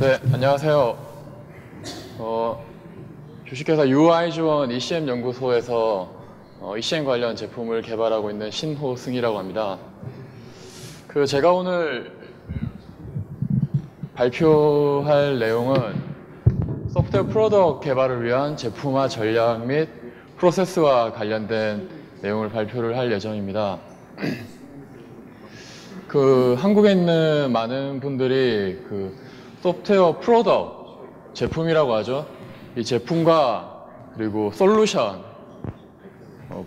네, 안녕하세요. 주식회사 UI지원 ECM 연구소에서 ECM 관련 제품을 개발하고 있는 신호승이라고 합니다. 제가 오늘 발표할 내용은 소프트웨어 프로덕트 개발을 위한 제품화 전략 및 프로세스와 관련된 내용을 발표를 할 예정입니다. 한국에 있는 많은 분들이 소프트웨어 프로덕트 제품이라고 하죠. 이 제품과 그리고 솔루션,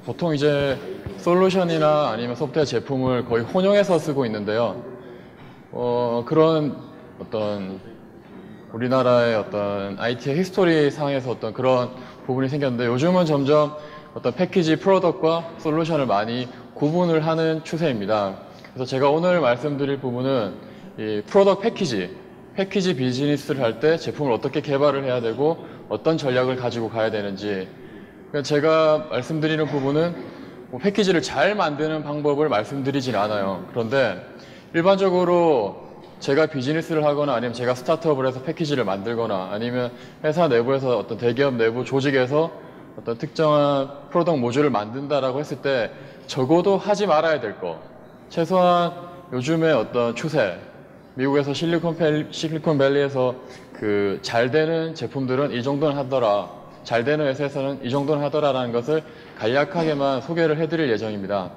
보통 이제 솔루션이나 아니면 소프트웨어 제품을 거의 혼용해서 쓰고 있는데요. 그런 어떤 우리나라의 어떤 IT의 히스토리 상에서 어떤 그런 부분이 생겼는데, 요즘은 점점 어떤 패키지 프로덕트와 솔루션을 많이 구분을 하는 추세입니다. 그래서 제가 오늘 말씀드릴 부분은 이 프로덕트 패키지 비즈니스를 할 때 제품을 어떻게 개발을 해야 되고 어떤 전략을 가지고 가야 되는지, 제가 말씀드리는 부분은 패키지를 잘 만드는 방법을 말씀드리진 않아요. 그런데 일반적으로 제가 비즈니스를 하거나 아니면 제가 스타트업을 해서 패키지를 만들거나 아니면 회사 내부에서 어떤 대기업 내부 조직에서 어떤 특정한 프로덕트 모듈을 만든다라고 했을 때 적어도 하지 말아야 될 거, 최소한 요즘의 어떤 추세, 미국에서 실리콘밸리에서 잘 되는 제품들은 이 정도는 하더라, 잘 되는 회사에서는 이 정도는 하더라라는 것을 간략하게만 소개를 해드릴 예정입니다.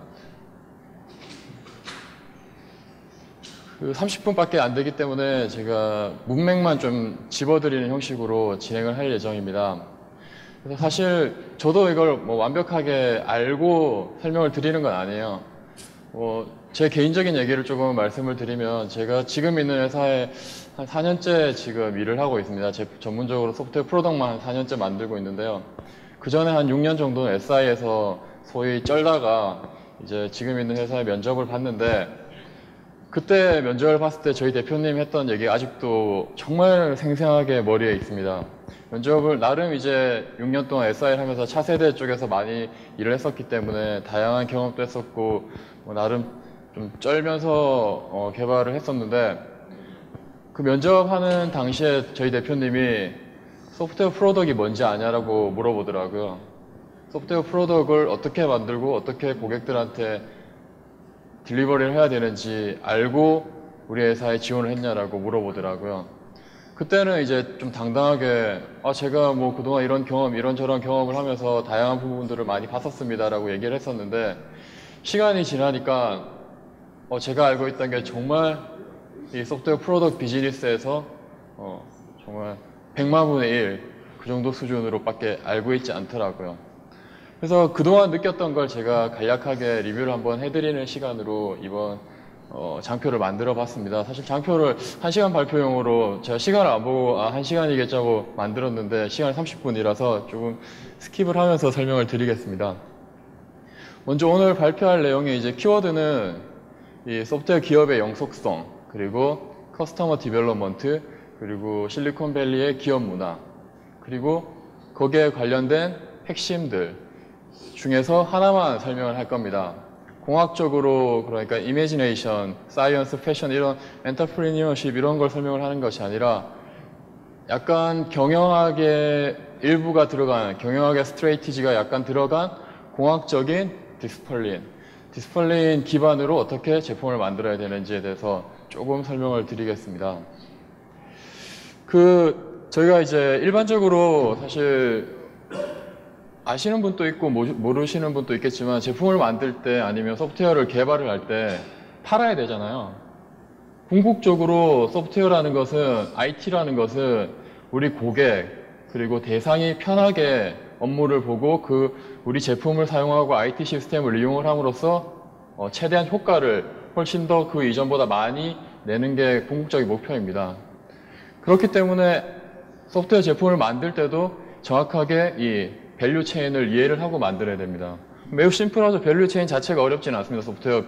30분밖에 안 되기 때문에 제가 문맥만 좀 집어드리는 형식으로 진행을 할 예정입니다. 그래서 사실 저도 이걸 완벽하게 알고 설명을 드리는 건 아니에요. 제 개인적인 얘기를 조금 말씀을 드리면, 제가 지금 있는 회사에 한 4년째 지금 일을 하고 있습니다. 전문적으로 소프트웨어 프로덕트만 한 4년째 만들고 있는데요. 그 전에 한 6년 정도는 SI에서 소위 쩔다가 이제 지금 있는 회사에 면접을 봤는데, 그때 면접을 봤을 때 저희 대표님 했던 얘기가 아직도 정말 생생하게 머리에 있습니다. 면접을 나름 이제 6년 동안 SI를 하면서 차세대 쪽에서 많이 일을 했었기 때문에 다양한 경험도 했었고 나름 좀 쩔면서 개발을 했었는데, 그 면접하는 당시에 저희 대표님이 소프트웨어 프로덕트이 뭔지 아냐라고 물어보더라고요. 소프트웨어 프로덕트를 어떻게 만들고 어떻게 고객들한테 딜리버리를 해야 되는지 알고 우리 회사에 지원을 했냐라고 물어보더라고요. 그때는 이제 좀 당당하게 제가 그동안 이런저런 경험을 하면서 다양한 부분들을 많이 봤었습니다라고 얘기를 했었는데, 시간이 지나니까 제가 알고 있던 게 정말 이 소프트웨어 프로덕트 비즈니스에서 정말 100만 분의 1 그 정도 수준으로밖에 알고 있지 않더라고요. 그래서 그동안 느꼈던 걸 제가 간략하게 리뷰를 한번 해드리는 시간으로 이번 장표를 만들어 봤습니다. 사실 장표를 1시간 발표용으로 제가 시간을 안 보고 1시간이겠자고 만들었는데 시간이 30분이라서 조금 스킵을 하면서 설명을 드리겠습니다. 먼저 오늘 발표할 내용의 이제 키워드는 이 소프트웨어 기업의 영속성, 그리고 커스터머 디벨롭먼트, 그리고 실리콘밸리의 기업 문화, 그리고 거기에 관련된 핵심들 중에서 하나만 설명을 할 겁니다. 공학적으로, 그러니까 이미지네이션, 사이언스, 패션, 이런 엔터프리니어십 이런 걸 설명을 하는 것이 아니라 약간 경영학의 일부가 들어간, 경영학의 스트레이티지가 약간 들어간 공학적인 디스플린 기반으로 어떻게 제품을 만들어야 되는지에 대해서 조금 설명을 드리겠습니다. 저희가 이제 일반적으로 사실 아시는 분도 있고 모르시는 분도 있겠지만, 제품을 만들 때 아니면 소프트웨어를 개발을 할 때 팔아야 되잖아요. 궁극적으로 소프트웨어라는 것은, IT라는 것은 우리 고객 그리고 대상이 편하게 업무를 보고 우리 제품을 사용하고 IT 시스템을 이용을 함으로써 최대한 효과를 훨씬 더 그 이전보다 많이 내는 게 궁극적인 목표입니다. 그렇기 때문에 소프트웨어 제품을 만들 때도 정확하게 이 밸류 체인을 이해를 하고 만들어야 됩니다. 매우 심플하죠. 밸류 체인 자체가 어렵지는 않습니다. 소프트웨어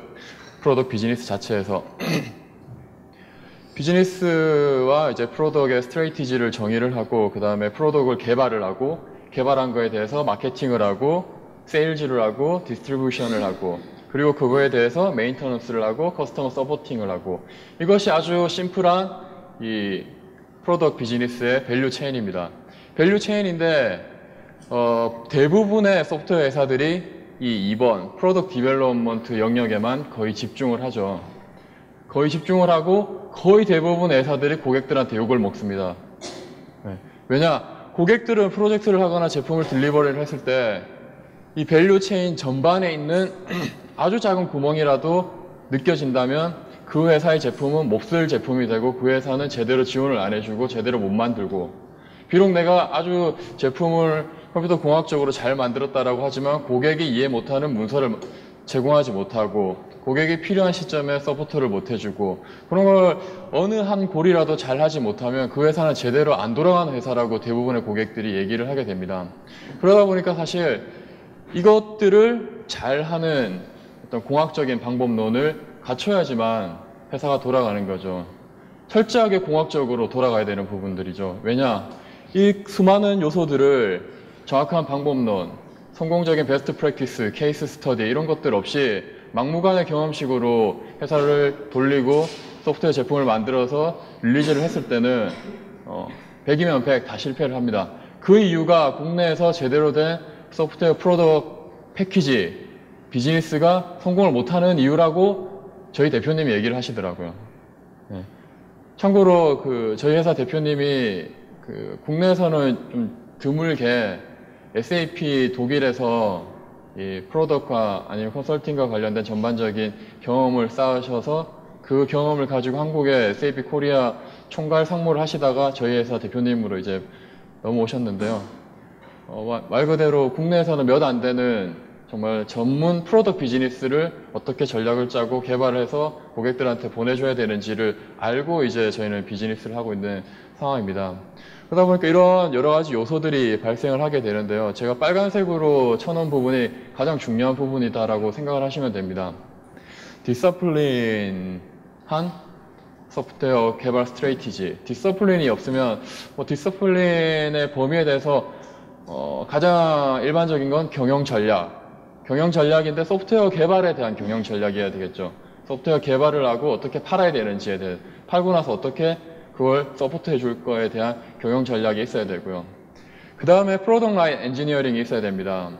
프로덕트 비즈니스 자체에서. 비즈니스와 이제 프로덕트의 스트레이티지를 정의를 하고, 그 다음에 프로덕트를 개발을 하고, 개발한 거에 대해서 마케팅을 하고, 세일즈를 하고, 디스트리뷰션을 하고, 그리고 그거에 대해서 메인터넌스를 하고, 커스터머 서포팅을 하고, 이것이 아주 심플한 이 프로덕트 비즈니스의 밸류 체인입니다. 밸류 체인인데 대부분의 소프트웨어 회사들이 이 2번 프로덕트 디벨롭먼트 영역에만 거의 집중을 하죠. 거의 집중을 하고 거의 대부분 회사들이 고객들한테 욕을 먹습니다. 네. 왜냐? 고객들은 프로젝트를 하거나 제품을 딜리버리를 했을 때 이 밸류 체인 전반에 있는 아주 작은 구멍이라도 느껴진다면 그 회사의 제품은 몹쓸 제품이 되고 그 회사는 제대로 지원을 안 해주고 제대로 못 만들고, 비록 내가 아주 제품을 컴퓨터 공학적으로 잘 만들었다라고 하지만 고객이 이해 못하는 문서를 제공하지 못하고 고객이 필요한 시점에 서포트를 못 해주고 그런 걸 어느 한 골이라도 잘 하지 못하면 그 회사는 제대로 안 돌아가는 회사라고 대부분의 고객들이 얘기를 하게 됩니다. 그러다 보니까 사실 이것들을 잘하는 어떤 공학적인 방법론을 갖춰야지만 회사가 돌아가는 거죠. 철저하게 공학적으로 돌아가야 되는 부분들이죠. 왜냐? 이 수많은 요소들을 정확한 방법론, 성공적인 베스트 프랙티스, 케이스 스터디 이런 것들 없이 막무가내 경험식으로 회사를 돌리고 소프트웨어 제품을 만들어서 릴리즈를 했을 때는 100이면 100 다 실패를 합니다. 그 이유가 국내에서 제대로 된 소프트웨어 프로덕트 패키지, 비즈니스가 성공을 못하는 이유라고 저희 대표님이 얘기를 하시더라고요. 네. 참고로 저희 회사 대표님이 국내에서는 좀 드물게 SAP 독일에서 이 프로덕트와 아니면 컨설팅과 관련된 전반적인 경험을 쌓으셔서 그 경험을 가지고 한국에 SAP 코리아 총괄 상무를 하시다가 저희 회사 대표님으로 이제 넘어오셨는데요. 말 그대로 국내에서는 몇 안 되는 정말 전문 프로덕트 비즈니스를 어떻게 전략을 짜고 개발을 해서 고객들한테 보내줘야 되는지를 알고 이제 저희는 비즈니스를 하고 있는 상황입니다. 그러다 보니까 이런 여러 가지 요소들이 발생을 하게 되는데요. 제가 빨간색으로 쳐놓은 부분이 가장 중요한 부분이다라고 생각을 하시면 됩니다. 디서플린한 소프트웨어 개발 스트레이티지. 디서플린이 없으면 디서플린의 범위에 대해서 가장 일반적인 건 경영 전략. 경영 전략인데 소프트웨어 개발에 대한 경영 전략이어야 되겠죠. 소프트웨어 개발을 하고 어떻게 팔아야 되는지에 대해, 팔고 나서 어떻게 그걸 서포트해 줄 거에 대한 경영 전략이 있어야 되고요. 그 다음에 프로덕트 라인 엔지니어링이 있어야 됩니다.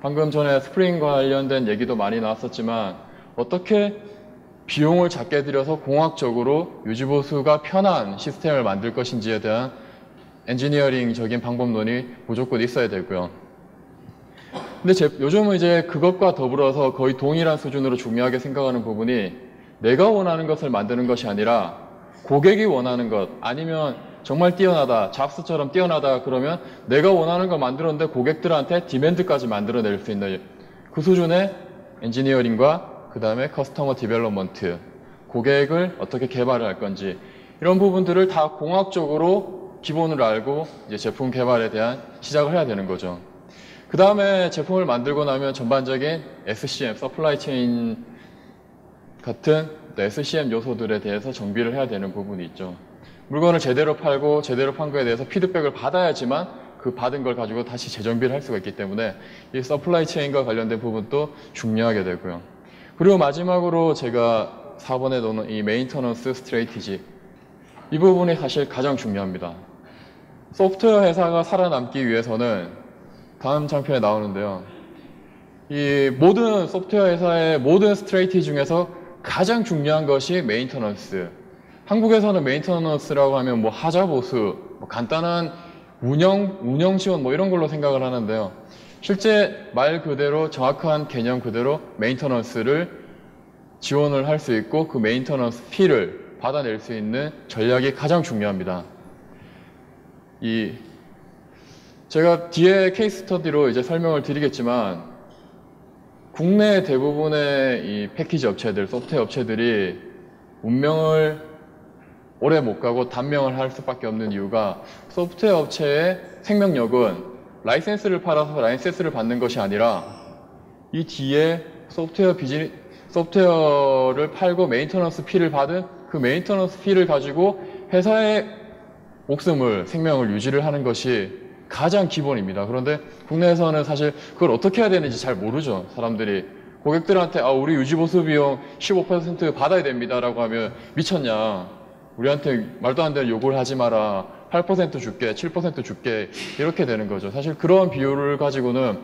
방금 전에 스프링 관련된 얘기도 많이 나왔었지만 어떻게 비용을 작게 들여서 공학적으로 유지보수가 편한 시스템을 만들 것인지에 대한 엔지니어링적인 방법론이 무조건 있어야 되고요. 근데 요즘은 이제 그것과 더불어서 거의 동일한 수준으로 중요하게 생각하는 부분이 내가 원하는 것을 만드는 것이 아니라 고객이 원하는 것, 아니면 정말 뛰어나다, 잡스처럼 뛰어나다 그러면 내가 원하는 걸 만들었는데 고객들한테 디맨드까지 만들어낼 수 있는 그 수준의 엔지니어링과 그 다음에 커스터머 디벨롭먼트, 고객을 어떻게 개발을 할 건지 이런 부분들을 다 공학적으로 기본을 알고 이제 제품 개발에 대한 시작을 해야 되는 거죠. 그 다음에 제품을 만들고 나면 전반적인 SCM, 서플라이 체인 같은 SCM 요소들에 대해서 정비를 해야 되는 부분이 있죠. 물건을 제대로 팔고 제대로 판 거에 대해서 피드백을 받아야지만 그 받은 걸 가지고 다시 재정비를 할 수가 있기 때문에 이 서플라이 체인과 관련된 부분도 중요하게 되고요. 그리고 마지막으로 제가 4번에 놓는 이 메인터넌스 스트레이티지, 이 부분이 사실 가장 중요합니다. 소프트웨어 회사가 살아남기 위해서는 다음 장편에 나오는데요. 이 모든 소프트웨어 회사의 모든 스트레이티 중에서 가장 중요한 것이 메인터넌스. 한국에서는 메인터넌스라고 하면 뭐 하자 보수, 뭐 간단한 운영 지원 뭐 이런 걸로 생각을 하는데요. 실제 말 그대로 정확한 개념 그대로 메인터넌스를 지원을 할 수 있고 그 메인터넌스 피를 받아낼 수 있는 전략이 가장 중요합니다. 제가 뒤에 케이스 스터디로 이제 설명을 드리겠지만 국내 대부분의 이 패키지 업체들, 소프트웨어 업체들이 운명을 오래 못 가고 단명을 할 수밖에 없는 이유가 소프트웨어 업체의 생명력은 라이센스를 팔아서 라이센스를 받는 것이 아니라 이 뒤에 소프트웨어를 팔고 메인터넌스 피를 받은 그 메인터넌스 피를 가지고 회사의 목숨을, 생명을 유지를 하는 것이 가장 기본입니다. 그런데 국내에서는 사실 그걸 어떻게 해야 되는지 잘 모르죠. 사람들이 고객들한테 우리 유지보수 비용 15% 받아야 됩니다 라고 하면 미쳤냐, 우리한테 말도 안 되는 요구를 하지 마라. 8% 줄게, 7% 줄게 이렇게 되는 거죠. 사실 그런 비율을 가지고는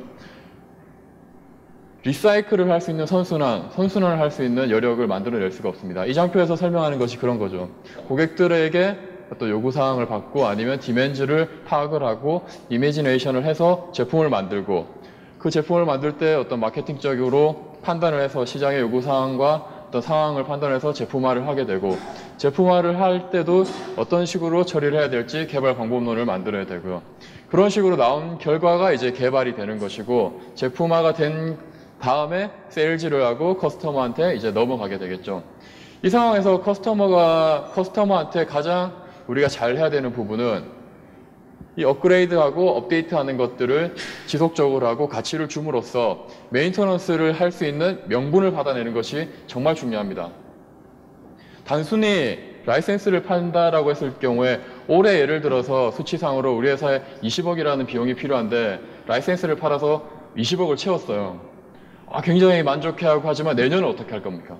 리사이클을 할 수 있는 선순환을 할 수 있는 여력을 만들어낼 수가 없습니다. 이 장표에서 설명하는 것이 그런 거죠. 고객들에게 어떤 요구사항을 받고 아니면 디맨즈를 파악을 하고 이미지네이션을 해서 제품을 만들고 그 제품을 만들 때 어떤 마케팅적으로 판단을 해서 시장의 요구사항과 어떤 상황을 판단해서 제품화를 하게 되고 제품화를 할 때도 어떤 식으로 처리를 해야 될지 개발 방법론을 만들어야 되고요. 그런 식으로 나온 결과가 이제 개발이 되는 것이고 제품화가 된 다음에 세일즈를 하고 커스터머한테 이제 넘어가게 되겠죠. 이 상황에서 커스터머한테 가장 우리가 잘 해야 되는 부분은 이 업그레이드하고 업데이트하는 것들을 지속적으로 하고 가치를 줌으로써 메인터넌스를 할 수 있는 명분을 받아내는 것이 정말 중요합니다. 단순히 라이센스를 판다라고 했을 경우에 올해 예를 들어서 수치상으로 우리 회사에 20억이라는 비용이 필요한데 라이센스를 팔아서 20억을 채웠어요. 굉장히 만족해하고 하지만 내년은 어떻게 할 겁니까?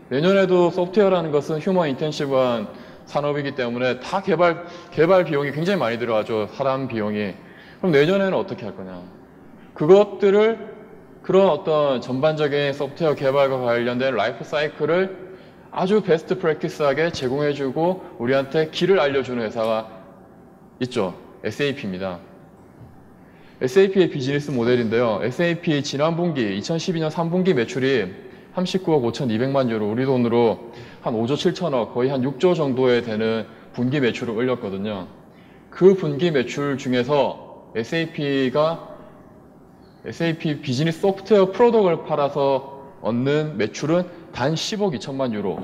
내년에도 소프트웨어라는 것은 휴먼 인텐시브한 산업이기 때문에 다 개발 비용이 굉장히 많이 들어가죠. 사람 비용이. 그럼 내년에는 어떻게 할 거냐? 그런 어떤 전반적인 소프트웨어 개발과 관련된 라이프 사이클을 아주 베스트 프랙티스하게 제공해주고 우리한테 길을 알려주는 회사가 있죠. SAP입니다. SAP의 비즈니스 모델인데요. SAP 지난 분기 2012년 3분기 매출이 39억 5,200만 유로, 우리 돈으로 한 5조 7천억, 거의 한 6조 정도에 되는 분기 매출을 올렸거든요. 그 분기 매출 중에서 SAP 비즈니스 소프트웨어 프로덕트를 팔아서 얻는 매출은 단 10억 2천만 유로.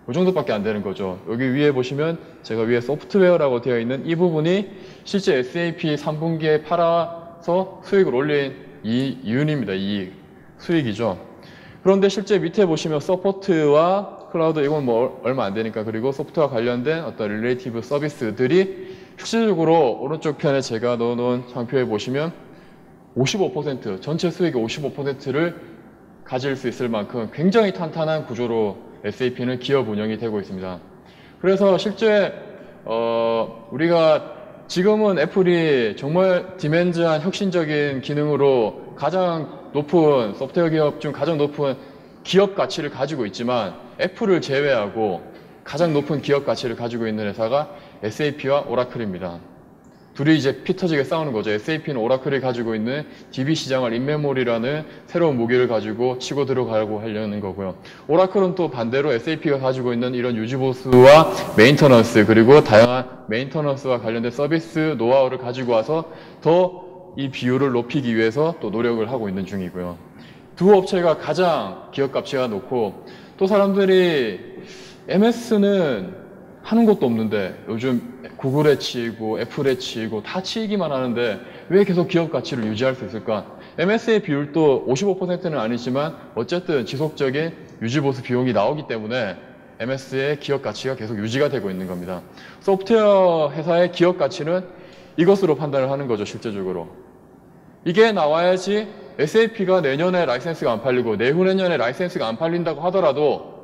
그 정도밖에 안 되는 거죠. 여기 위에 보시면 제가 위에 소프트웨어라고 되어 있는 이 부분이 실제 SAP 3분기에 팔아서 수익을 올린 이윤입니다. 이 수익이죠. 그런데 실제 밑에 보시면 서포트와 클라우드 이건 뭐 얼마 안 되니까 그리고 소프트웨어 관련된 어떤 릴레이티브 서비스들이 실질적으로 오른쪽 편에 제가 넣어놓은 장표에 보시면 55% 전체 수익의 55%를 가질 수 있을 만큼 굉장히 탄탄한 구조로 SAP는 기업 운영이 되고 있습니다. 그래서 실제 우리가 지금은 애플이 정말 디맨드한 혁신적인 기능으로 가장 높은 소프트웨어 기업 중 가장 높은 기업 가치를 가지고 있지만 애플을 제외하고 가장 높은 기업 가치를 가지고 있는 회사가 SAP와 오라클입니다. 둘이 이제 피 터지게 싸우는 거죠. SAP는 오라클이 가지고 있는 DB 시장을 인메모리라는 새로운 무기를 가지고 치고 들어가려고 하려는 거고요. 오라클은 또 반대로 SAP가 가지고 있는 이런 유지보수와 메인터넌스 그리고 다양한 메인터넌스와 관련된 서비스 노하우를 가지고 와서 더 이 비율을 높이기 위해서 또 노력을 하고 있는 중이고요. 두 업체가 가장 기업 가치가 높고 또 사람들이 MS는 하는 것도 없는데 요즘 구글에 치이고 애플에 치이고 다 치이기만 하는데 왜 계속 기업 가치를 유지할 수 있을까? MS의 비율도 55%는 아니지만 어쨌든 지속적인 유지보수 비용이 나오기 때문에 MS의 기업 가치가 계속 유지가 되고 있는 겁니다. 소프트웨어 회사의 기업 가치는 이것으로 판단을 하는 거죠, 실제적으로. 이게 나와야지 SAP가 내년에 라이센스가 안 팔리고 내후내년에 라이센스가 안 팔린다고 하더라도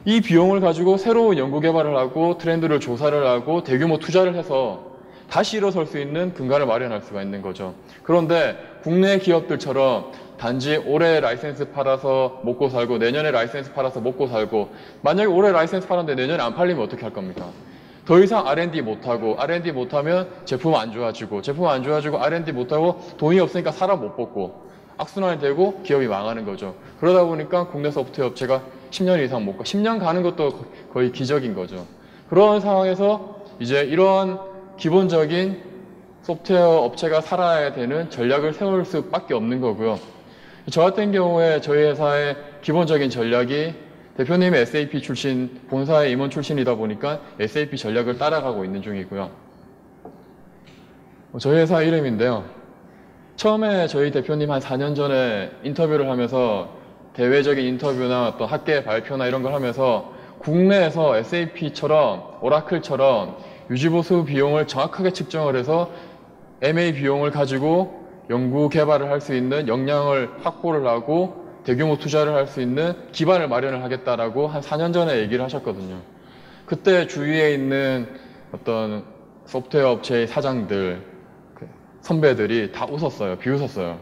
이 비용을 가지고 새로운 연구 개발을 하고 트렌드를 조사를 하고 대규모 투자를 해서 다시 일어설 수 있는 근간을 마련할 수가 있는 거죠. 그런데 국내 기업들처럼 단지 올해 라이센스 팔아서 먹고 살고 내년에 라이센스 팔아서 먹고 살고 만약에 올해 라이센스 팔았는데 내년에 안 팔리면 어떻게 할 겁니까? 더 이상 R&D 못하고 R&D 못하면 제품 안 좋아지고 제품 안 좋아지고 R&D 못하고 돈이 없으니까 사람 못 뽑고 악순환이 되고 기업이 망하는 거죠. 그러다 보니까 국내 소프트웨어 업체가 10년 이상 못 가. 10년 가는 것도 거의 기적인 거죠. 그런 상황에서 이제 이런 기본적인 소프트웨어 업체가 살아야 되는 전략을 세울 수밖에 없는 거고요. 저 같은 경우에 저희 회사의 기본적인 전략이 대표님이 SAP 출신, 본사의 임원 출신이다 보니까 SAP 전략을 따라가고 있는 중이고요. 저희 회사 이름인데요. 처음에 저희 대표님 한 4년 전에 인터뷰를 하면서 대외적인 인터뷰나 또 학계 발표나 이런 걸 하면서 국내에서 SAP처럼 오라클처럼 유지보수 비용을 정확하게 측정을 해서 MA 비용을 가지고 연구 개발을 할 수 있는 역량을 확보를 하고 대규모 투자를 할 수 있는 기반을 마련을 하겠다라고 한 4년 전에 얘기를 하셨거든요. 그때 주위에 있는 어떤 소프트웨어 업체의 사장들, 선배들이 다 웃었어요. 비웃었어요.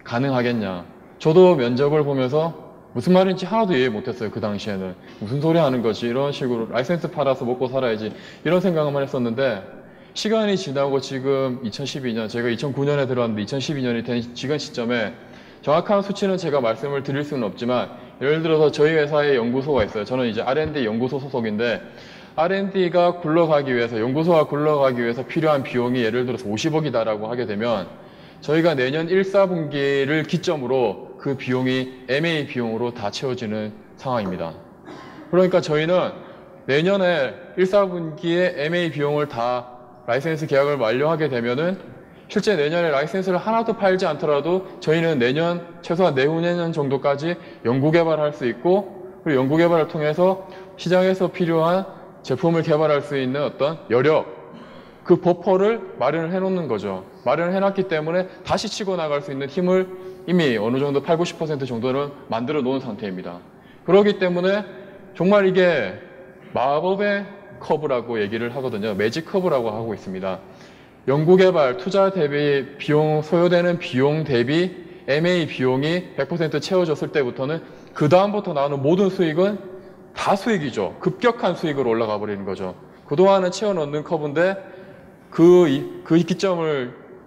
가능하겠냐. 저도 면접을 보면서 무슨 말인지 하나도 이해 못했어요. 그 당시에는. 무슨 소리 하는 거지. 이런 식으로 라이센스 팔아서 먹고 살아야지. 이런 생각만 했었는데 시간이 지나고 지금 2012년, 제가 2009년에 들어왔는데 2012년이 된 지금 시점에 정확한 수치는 제가 말씀을 드릴 수는 없지만 예를 들어서 저희 회사에 연구소가 있어요. 저는 이제 R&D 연구소 소속인데 R&D가 굴러가기 위해서, 연구소가 굴러가기 위해서 필요한 비용이 예를 들어서 50억이다라고 하게 되면 저희가 내년 1, 4분기를 기점으로 그 비용이 MA 비용으로 다 채워지는 상황입니다. 그러니까 저희는 내년에 1, 4분기에 MA 비용을 다 라이센스 계약을 완료하게 되면은 실제 내년에 라이센스를 하나도 팔지 않더라도 저희는 내년, 최소한 내후년 정도까지 연구개발할 수 있고 그리고 연구개발을 통해서 시장에서 필요한 제품을 개발할 수 있는 어떤 여력, 그 버퍼를 마련을 해놓는 거죠. 마련을 해놨기 때문에 다시 치고 나갈 수 있는 힘을 이미 어느 정도 80, 90% 정도는 만들어 놓은 상태입니다. 그렇기 때문에 정말 이게 마법의 커브라고 얘기를 하거든요. 매직 커브라고 하고 있습니다. 연구개발, 투자 대비 비용, 소요되는 비용 대비 MA 비용이 100% 채워졌을 때부터는 그 다음부터 나오는 모든 수익은 다 수익이죠. 급격한 수익으로 올라가 버리는 거죠. 그동안은 채워넣는 커브인데 그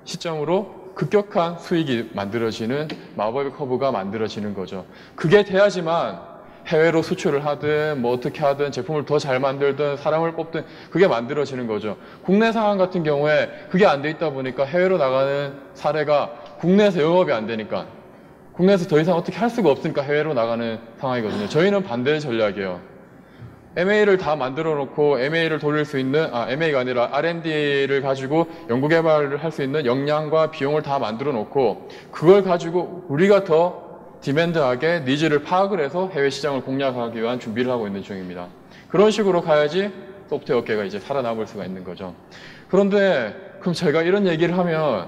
시점으로 급격한 수익이 만들어지는 마법의 커브가 만들어지는 거죠. 그게 돼야지만 해외로 수출을 하든 뭐 어떻게 하든 제품을 더 잘 만들든 사람을 뽑든 그게 만들어지는 거죠. 국내 상황 같은 경우에 그게 안 돼 있다 보니까 해외로 나가는 사례가 국내에서 영업이 안 되니까 국내에서 더 이상 어떻게 할 수가 없으니까 해외로 나가는 상황이거든요. 저희는 반대 전략이에요. MA를 다 만들어 놓고 MA를 돌릴 수 있는, MA가 아니라 R&D를 가지고 연구개발을 할 수 있는 역량과 비용을 다 만들어 놓고 그걸 가지고 우리가 더 디맨드하게 니즈를 파악을 해서 해외 시장을 공략하기 위한 준비를 하고 있는 중입니다. 그런 식으로 가야지 소프트웨어 업계가 이제 살아남을 수가 있는 거죠. 그런데 그럼 제가 이런 얘기를 하면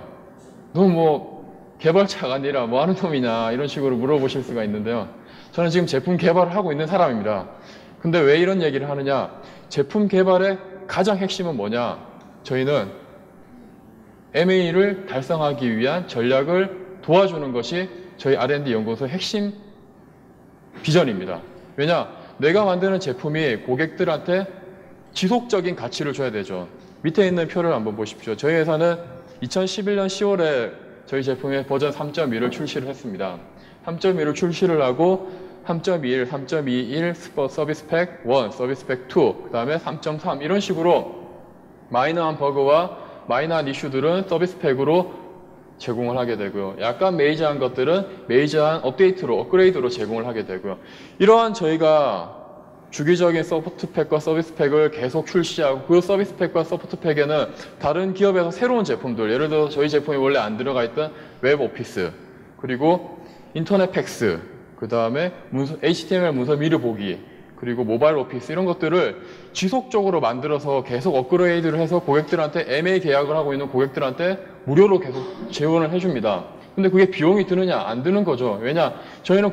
너 뭐 개발자가 아니라 뭐 하는 놈이냐 이런 식으로 물어보실 수가 있는데요. 저는 지금 제품 개발을 하고 있는 사람입니다. 근데 왜 이런 얘기를 하느냐? 제품 개발의 가장 핵심은 뭐냐? 저희는 MA를 달성하기 위한 전략을 도와주는 것이 저희 R&D 연구소의 핵심 비전입니다. 왜냐? 내가 만드는 제품이 고객들한테 지속적인 가치를 줘야 되죠. 밑에 있는 표를 한번 보십시오. 저희 회사는 2011년 10월에 저희 제품의 버전 3.1을 출시를 했습니다. 3.1을 출시를 하고 3.21, 3.21 서비스 팩 1, 서비스 팩 2, 그 다음에 3.3 이런 식으로 마이너한 버그와 마이너한 이슈들은 서비스 팩으로 제공을 하게 되고요. 약간 메이저한 것들은 메이저한 업데이트로, 업그레이드로 제공을 하게 되고요. 이러한 저희가 주기적인 소프트 팩과 서비스 팩을 계속 출시하고 그 서비스 팩과 소프트 팩에는 다른 기업에서 새로운 제품들, 예를 들어 저희 제품이 원래 안 들어가 있던 웹 오피스, 그리고 인터넷 팩스, 그 다음에 HTML 문서 미리 보기, 그리고 모바일 오피스 이런 것들을 지속적으로 만들어서 계속 업그레이드를 해서 고객들한테 MA 계약을 하고 있는 고객들한테 무료로 계속 제공을 해줍니다. 근데 그게 비용이 드느냐? 안 드는 거죠. 왜냐? 저희는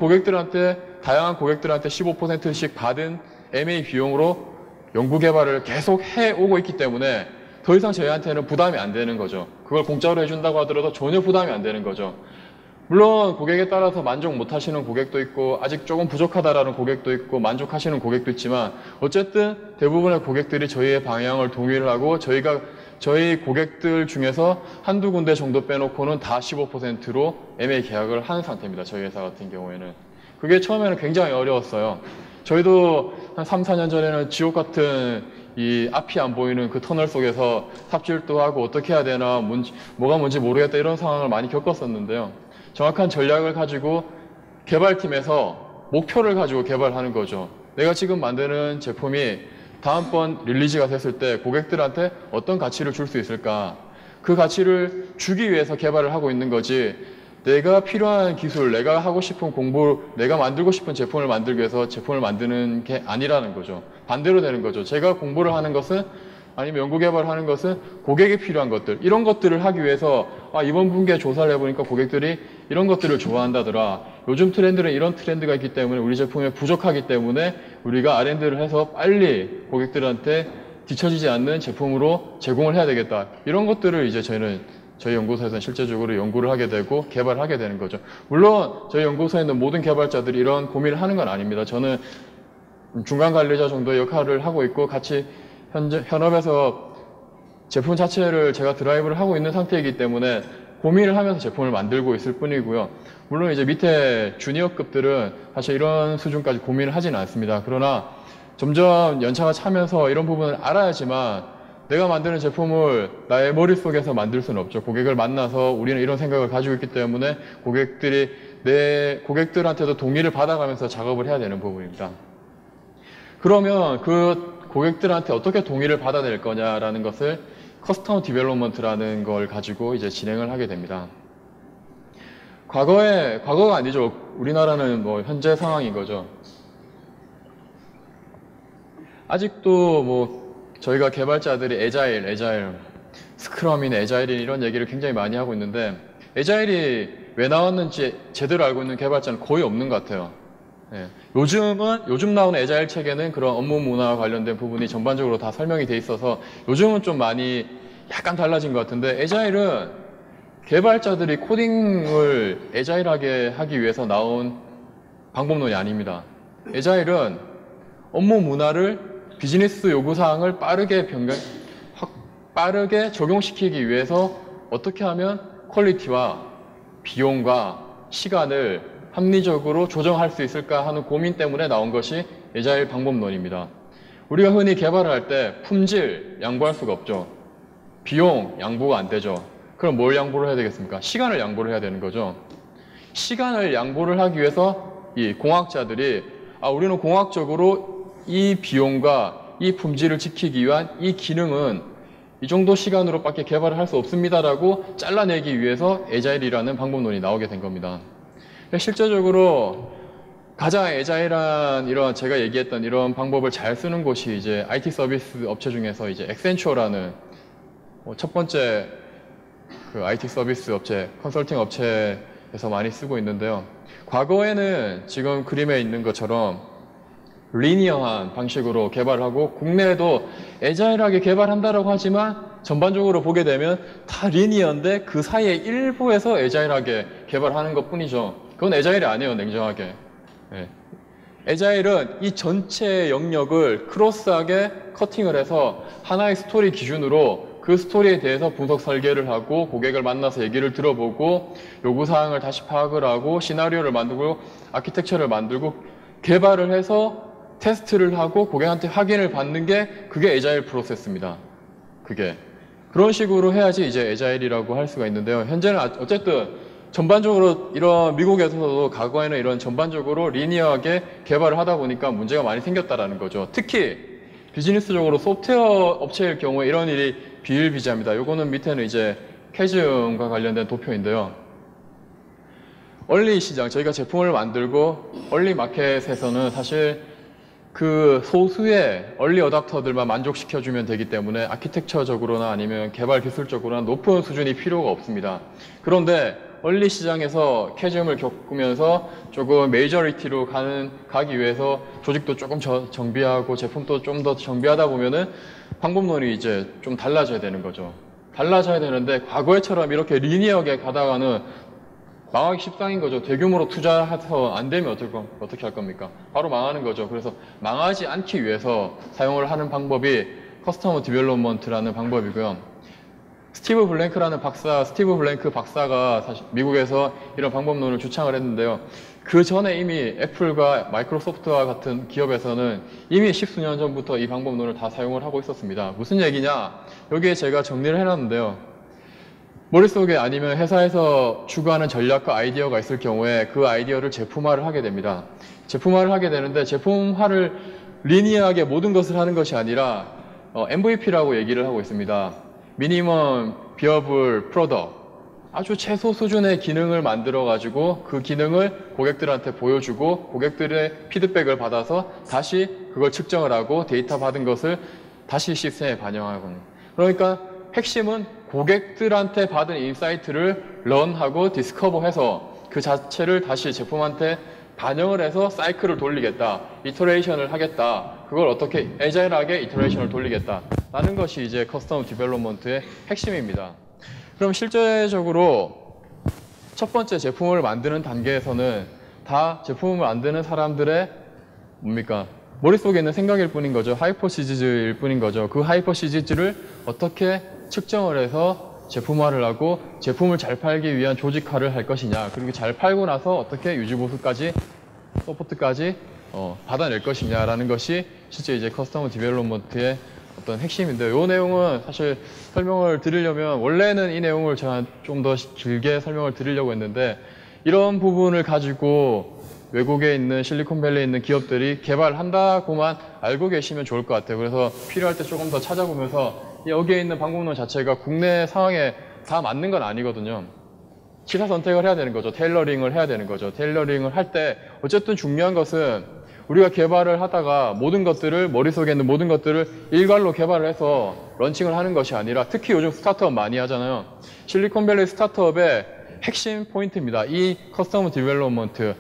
다양한 고객들한테 15%씩 받은 MA 비용으로 연구개발을 계속 해오고 있기 때문에 더 이상 저희한테는 부담이 안 되는 거죠. 그걸 공짜로 해준다고 하더라도 전혀 부담이 안 되는 거죠. 물론 고객에 따라서 만족 못 하시는 고객도 있고 아직 조금 부족하다라는 고객도 있고 만족하시는 고객도 있지만 어쨌든 대부분의 고객들이 저희의 방향을 동의를 하고 저희 고객들 중에서 한두 군데 정도 빼놓고는 다 15%로 MA 계약을 하는 상태입니다. 저희 회사 같은 경우에는. 그게 처음에는 굉장히 어려웠어요. 저희도 한 3, 4년 전에는 지옥 같은 이 앞이 안 보이는 그 터널 속에서 삽질도 하고 어떻게 해야 되나 뭐가 뭔지 모르겠다 이런 상황을 많이 겪었었는데요. 정확한 전략을 가지고 개발팀에서 목표를 가지고 개발하는 거죠. 내가 지금 만드는 제품이 다음번 릴리즈가 됐을 때 고객들한테 어떤 가치를 줄 수 있을까? 그 가치를 주기 위해서 개발을 하고 있는 거지 내가 필요한 기술, 내가 하고 싶은 공부, 내가 만들고 싶은 제품을 만들기 위해서 제품을 만드는 게 아니라는 거죠. 반대로 되는 거죠. 제가 공부를 하는 것은 아니면 연구 개발하는 것은 고객이 필요한 것들, 이런 것들을 하기 위해서 이번 분기에 조사를 해보니까 고객들이 이런 것들을 좋아한다더라. 요즘 트렌드는 이런 트렌드가 있기 때문에 우리 제품이 부족하기 때문에 우리가 R&D를 해서 빨리 고객들한테 뒤처지지 않는 제품으로 제공을 해야 되겠다. 이런 것들을 이제 저희 연구소에서는 실제적으로 연구를 하게 되고 개발을 하게 되는 거죠. 물론 저희 연구소에 있는 모든 개발자들이 이런 고민을 하는 건 아닙니다. 저는 중간 관리자 정도의 역할을 하고 있고 같이 현업에서 제품 자체를 제가 드라이브를 하고 있는 상태이기 때문에 고민을 하면서 제품을 만들고 있을 뿐이고요. 물론 이제 밑에 주니어급들은 사실 이런 수준까지 고민을 하지는 않습니다. 그러나 점점 연차가 차면서 이런 부분을 알아야지만 내가 만드는 제품을 나의 머릿속에서 만들 수는 없죠. 고객을 만나서 우리는 이런 생각을 가지고 있기 때문에 고객들한테도 동의를 받아가면서 작업을 해야 되는 부분입니다. 그러면 그 고객들한테 어떻게 동의를 받아낼 거냐라는 것을 커스텀 디벨롭먼트라는 걸 가지고 이제 진행을 하게 됩니다. 과거가 아니죠. 우리나라는 뭐 현재 상황인 거죠. 아직도 뭐 저희가 개발자들이 에자일, 스크럼이나 에자일이 이런 얘기를 굉장히 많이 하고 있는데 에자일이 왜 나왔는지 제대로 알고 있는 개발자는 거의 없는 것 같아요. 예. 요즘 나오는 에자일 책에는 그런 업무 문화와 관련된 부분이 전반적으로 다 설명이 돼 있어서 요즘은 좀 많이 약간 달라진 것 같은데 에자일은 개발자들이 코딩을 에자일하게 하기 위해서 나온 방법론이 아닙니다. 에자일은 업무 문화를 비즈니스 요구사항을 빠르게 적용시키기 위해서 어떻게 하면 퀄리티와 비용과 시간을 합리적으로 조정할 수 있을까 하는 고민 때문에 나온 것이 에자일 방법론입니다. 우리가 흔히 개발을 할 때 품질 양보할 수가 없죠. 비용 양보가 안 되죠. 그럼 뭘 양보를 해야 되겠습니까? 시간을 양보를 해야 되는 거죠. 시간을 양보를 하기 위해서 이 공학자들이 우리는 공학적으로 이 비용과 이 품질을 지키기 위한 이 기능은 이 정도 시간으로밖에 개발을 할 수 없습니다라고 잘라내기 위해서 에자일이라는 방법론이 나오게 된 겁니다. 실제적으로 가장 에자일한 이런 제가 얘기했던 이런 방법을 잘 쓰는 곳이 이제 IT 서비스 업체 중에서 이제 엑센추어라는 첫 번째 그 IT 서비스 업체, 컨설팅 업체에서 많이 쓰고 있는데요. 과거에는 지금 그림에 있는 것처럼 리니어한 방식으로 개발을 하고 국내에도 에자일하게 개발한다라고 하지만 전반적으로 보게 되면 다 리니어인데 그 사이에 일부에서 에자일하게 개발하는 것 뿐이죠. 그건 에자일이 아니에요, 냉정하게. 네. 에자일은 이 전체 영역을 크로스하게 커팅을 해서 하나의 스토리 기준으로 그 스토리에 대해서 분석 설계를 하고 고객을 만나서 얘기를 들어보고 요구사항을 다시 파악을 하고 시나리오를 만들고 아키텍처를 만들고 개발을 해서 테스트를 하고 고객한테 확인을 받는 게 그게 에자일 프로세스입니다. 그런 식으로 해야지 이제 에자일이라고 할 수가 있는데요. 현재는 어쨌든 전반적으로 이런 미국에서도 과거에는 이런 전반적으로 리니어하게 개발을 하다 보니까 문제가 많이 생겼다라는 거죠. 특히 비즈니스적으로 소프트웨어 업체일 경우에 이런 일이 비일비재합니다. 요거는 밑에는 이제 캐즘과 관련된 도표인데요. 얼리 시장, 저희가 제품을 만들고 얼리 마켓에서는 사실 그 소수의 얼리 어답터들만 만족시켜주면 되기 때문에 아키텍처적으로나 아니면 개발 기술적으로나 높은 수준이 필요가 없습니다. 그런데 얼리 시장에서 캐즘을 겪으면서 조금 메이저리티로 가기 위해서 조직도 조금 정비하고 제품도 좀 더 정비하다 보면은 방법론이 이제 좀 달라져야 되는 거죠. 달라져야 되는데 과거에처럼 이렇게 리니어하게 가다가는 망하기 십상인 거죠. 대규모로 투자해서 안 되면 어떻게 할 겁니까? 바로 망하는 거죠. 그래서 망하지 않기 위해서 사용을 하는 방법이 커스터머 디벨롭먼트라는 방법이고요. 스티브 블랭크 박사가 사실 미국에서 이런 방법론을 주창을 했는데요. 그 전에 이미 애플과 마이크로소프트와 같은 기업에서는 이미 십수년 전부터 이 방법론을 다 사용을 하고 있었습니다. 무슨 얘기냐? 여기에 제가 정리를 해놨는데요. 머릿속에 아니면 회사에서 추구하는 전략과 아이디어가 있을 경우에 그 아이디어를 제품화를 하게 됩니다. 제품화를 하게 되는데 제품화를 리니어하게 모든 것을 하는 것이 아니라 MVP라고 얘기를 하고 있습니다. 미니멈 비어블 프로덕트, 아주 최소 수준의 기능을 만들어 가지고 그 기능을 고객들한테 보여주고 고객들의 피드백을 받아서 다시 그걸 측정을 하고 데이터 받은 것을 다시 시스템에 반영하거든요. 그러니까 핵심은 고객들한테 받은 인사이트를 런하고 디스커버해서 그 자체를 다시 제품한테 반영을 해서 사이클을 돌리겠다, 이터레이션을 하겠다, 그걸 어떻게 애자일하게 이터레이션을 돌리겠다 라는 것이 이제 커스텀 디벨롭먼트의 핵심입니다. 그럼 실제적으로 첫 번째 제품을 만드는 단계에서는 다 제품을 만드는 사람들의 뭡니까? 머릿속에 있는 생각일 뿐인 거죠. 하이포시지즈일 뿐인 거죠. 그 하이포시지즈를 어떻게 측정을 해서 제품화를 하고 제품을 잘 팔기 위한 조직화를 할 것이냐, 그리고 잘 팔고 나서 어떻게 유지보수까지 서포트까지 받아낼 것이냐라는 것이 실제 이제 커스터머 디벨롭먼트의 어떤 핵심인데, 이 내용은 사실 설명을 드리려면 원래는 이 내용을 제가 좀 더 길게 설명을 드리려고 했는데, 이런 부분을 가지고 외국에 있는 실리콘밸리에 있는 기업들이 개발한다고만 알고 계시면 좋을 것 같아요. 그래서 필요할 때 조금 더 찾아보면서 여기에 있는 방법론 자체가 국내 상황에 다 맞는 건 아니거든요. 시사 선택을 해야 되는 거죠. 테일러링을 해야 되는 거죠. 테일러링을 할 때 어쨌든 중요한 것은 우리가 개발을 하다가 모든 것들을, 머릿속에 있는 모든 것들을 일괄로 개발을 해서 런칭을 하는 것이 아니라, 특히 요즘 스타트업 많이 하잖아요. 실리콘밸리 스타트업의 핵심 포인트입니다. 이 커스터머 디벨롭먼트.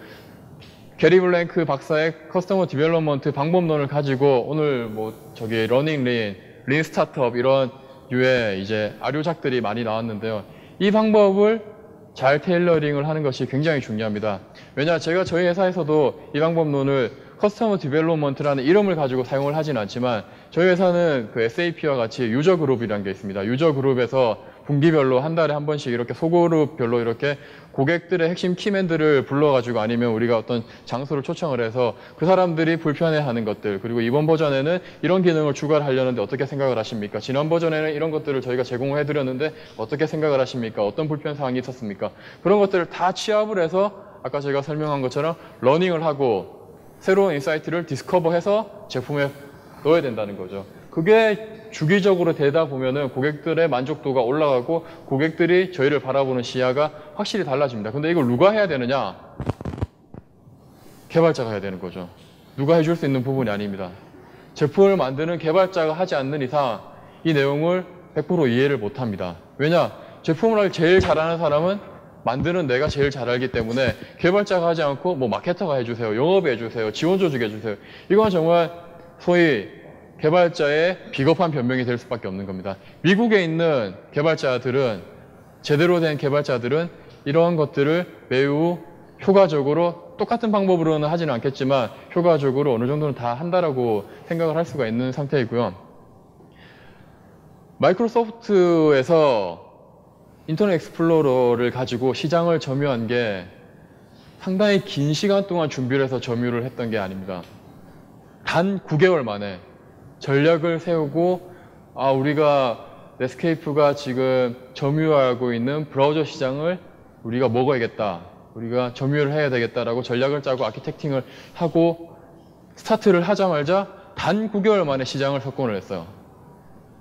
게리 블랭크 박사의 커스터머 디벨롭먼트 방법론을 가지고 오늘 뭐 저기 러닝 린 스타트업 이런 유의 이제 아류작들이 많이 나왔는데요. 이 방법을 잘 테일러링을 하는 것이 굉장히 중요합니다. 왜냐, 제가 저희 회사에서도 이 방법론을 커스터머 디벨롭먼트라는 이름을 가지고 사용을 하진 않지만, 저희 회사는 그 SAP와 같이 유저 그룹이라는 게 있습니다. 유저 그룹에서 분기별로 한 달에 한 번씩 이렇게 소그룹별로 이렇게 고객들의 핵심 키맨들을 불러가지고, 아니면 우리가 어떤 장소를 초청을 해서 그 사람들이 불편해하는 것들, 그리고 이번 버전에는 이런 기능을 추가를 하려는데 어떻게 생각을 하십니까? 지난 버전에는 이런 것들을 저희가 제공을 해드렸는데 어떻게 생각을 하십니까? 어떤 불편사항이 있었습니까? 그런 것들을 다 취합을 해서 아까 제가 설명한 것처럼 러닝을 하고 새로운 인사이트를 디스커버해서 제품에 넣어야 된다는 거죠. 그게 주기적으로 되다 보면은 고객들의 만족도가 올라가고 고객들이 저희를 바라보는 시야가 확실히 달라집니다. 근데 이걸 누가 해야 되느냐? 개발자가 해야 되는 거죠. 누가 해줄 수 있는 부분이 아닙니다. 제품을 만드는 개발자가 하지 않는 이상 이 내용을 100% 이해를 못 합니다. 왜냐? 제품을 제일 잘하는 사람은 만드는 내가 제일 잘 알기 때문에 개발자가 하지 않고 뭐 마케터가 해주세요, 영업이 해주세요, 지원 조직이 해주세요. 이건 정말 소위 개발자의 비겁한 변명이 될 수밖에 없는 겁니다. 미국에 있는 개발자들은, 제대로 된 개발자들은 이러한 것들을 매우 효과적으로, 똑같은 방법으로는 하지는 않겠지만 효과적으로 어느 정도는 다 한다라고 생각을 할 수가 있는 상태이고요. 마이크로소프트에서 인터넷 익스플로러를 가지고 시장을 점유한 게 상당히 긴 시간 동안 준비를 해서 점유를 했던 게 아닙니다. 단 9개월 만에 전략을 세우고, 우리가 넷스케이프가 지금 점유하고 있는 브라우저 시장을 우리가 먹어야겠다, 우리가 점유를 해야 되겠다라고 전략을 짜고 아키텍팅을 하고 스타트를 하자마자 단 9개월 만에 시장을 석권을 했어요.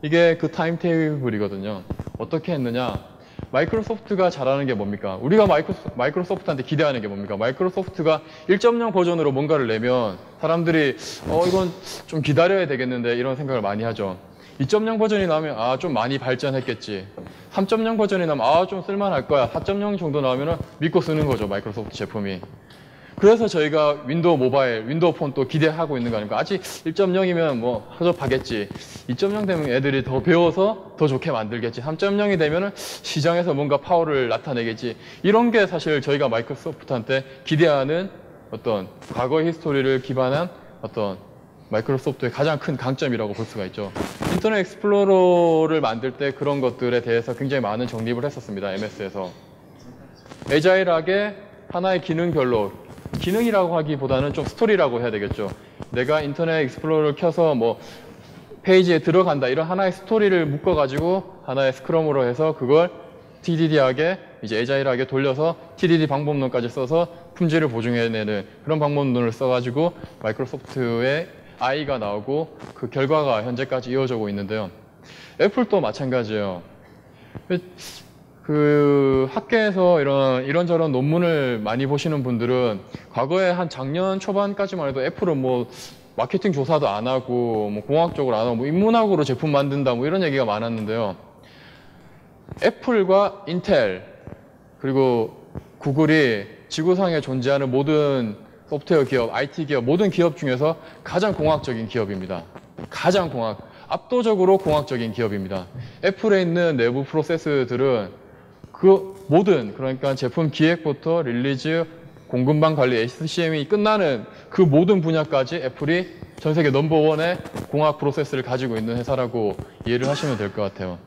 이게 그 타임 테이블이거든요. 어떻게 했느냐? 마이크로소프트가 잘하는 게 뭡니까? 우리가 마이크로소프트한테 기대하는 게 뭡니까? 마이크로소프트가 1.0 버전으로 뭔가를 내면 사람들이 이건 좀 기다려야 되겠는데 이런 생각을 많이 하죠. 2.0 버전이 나오면 좀 많이 발전했겠지. 3.0 버전이 나오면 좀 쓸만할 거야. 4.0 정도 나오면 믿고 쓰는 거죠, 마이크로소프트 제품이. 그래서 저희가 윈도우 모바일, 윈도우 폰 또 기대하고 있는 거 아닙니까? 아직 1.0이면 뭐 허접하겠지. 2.0 되면 애들이 더 배워서 더 좋게 만들겠지. 3.0이 되면은 시장에서 뭔가 파워를 나타내겠지. 이런 게 사실 저희가 마이크로소프트한테 기대하는 어떤 과거의 히스토리를 기반한 어떤 마이크로소프트의 가장 큰 강점이라고 볼 수가 있죠. 인터넷 익스플로러를 만들 때 그런 것들에 대해서 굉장히 많은 정립을 했었습니다, MS에서. 애자일하게 하나의 기능별로, 기능이라고 하기보다는 좀 스토리라고 해야 되겠죠. 내가 인터넷 익스플로러를 켜서 뭐 페이지에 들어간다, 이런 하나의 스토리를 묶어가지고 하나의 스크럼으로 해서 그걸 TDD하게, 이제 애자일하게 돌려서 TDD 방법론까지 써서 품질을 보증해내는 그런 방법론을 써가지고 마이크로소프트의 I가 나오고 그 결과가 현재까지 이어지고 있는데요. 애플도 마찬가지예요. 그 학계에서 이런저런 논문을 많이 보시는 분들은 과거에 한 작년 초반까지만 해도 애플은 뭐 마케팅 조사도 안 하고 뭐 공학적으로 안 하고 뭐 인문학으로 제품 만든다 뭐 이런 얘기가 많았는데요. 애플과 인텔 그리고 구글이 지구상에 존재하는 모든 소프트웨어 기업, IT 기업, 모든 기업 중에서 가장 공학적인 기업입니다. 가장 압도적으로 공학적인 기업입니다. 애플에 있는 내부 프로세스들은 그 모든, 그러니까 제품 기획부터 릴리즈, 공급망 관리, SCM이 끝나는 그 모든 분야까지 애플이 전 세계 넘버원의 공학 프로세스를 가지고 있는 회사라고 이해를 하시면 될 것 같아요.